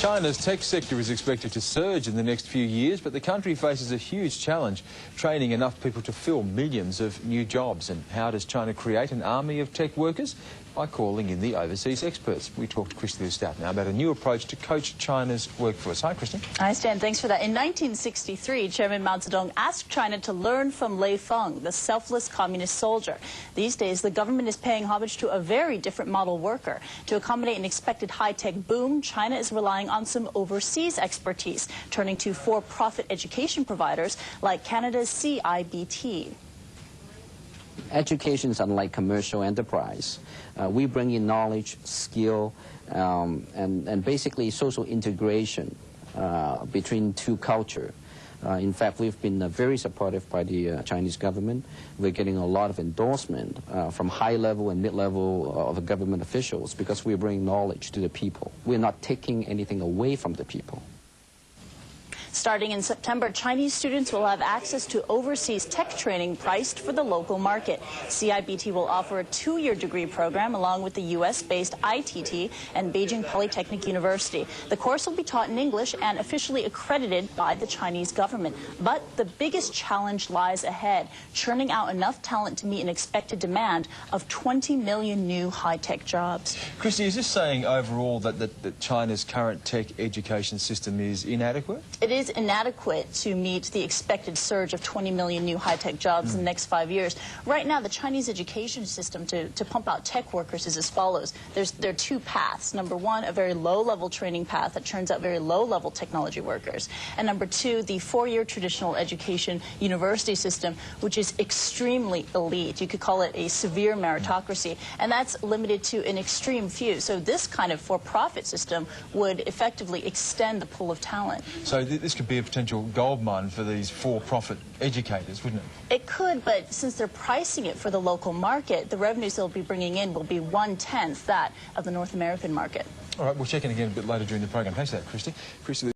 China's tech sector is expected to surge in the next few years, but the country faces a huge challenge, training enough people to fill millions of new jobs. And how does China create an army of tech workers? By calling in the overseas experts. We talked to Christy Stout now about a new approach to coach China's workforce. Hi, Christy. Hi, Stan. Thanks for that. In 1963, Chairman Mao Zedong asked China to learn from Lei Feng, the selfless communist soldier. These days, the government is paying homage to a very different model worker. To accommodate an expected high-tech boom, China is relying on some overseas expertise, turning to for-profit education providers like Canada's CIBT. Education is unlike commercial enterprise. We bring in knowledge, skill, and basically social integration between two cultures. In fact, we've been very supportive by the Chinese government. We're getting a lot of endorsement from high-level and mid-level of government officials because we bring knowledge to the people. We're not taking anything away from the people. Starting in September, Chinese students will have access to overseas tech training priced for the local market. CIBT will offer a 2-year degree program along with the U.S.-based ITT and Beijing Polytechnic University. The course will be taught in English and officially accredited by the Chinese government. But the biggest challenge lies ahead, churning out enough talent to meet an expected demand of 20 million new high-tech jobs. Christy, is this saying overall that China's current tech education system is inadequate? It is inadequate to meet the expected surge of 20 million new high-tech jobs in the next 5 years. Right now, the Chinese education system to pump out tech workers is as follows. There are two paths. Number one, a very low-level training path that churns out very low-level technology workers. And number two, the 4-year traditional education university system, which is extremely elite. You could call it a severe meritocracy. And that's limited to an extreme few. So this kind of for-profit system would effectively extend the pool of talent. So this could be a potential gold mine for these for-profit educators, wouldn't it? It could, but since they're pricing it for the local market, the revenues they'll be bringing in will be 1/10 that of the North American market. All right, we'll check in again a bit later during the program. Thanks for that, Christy.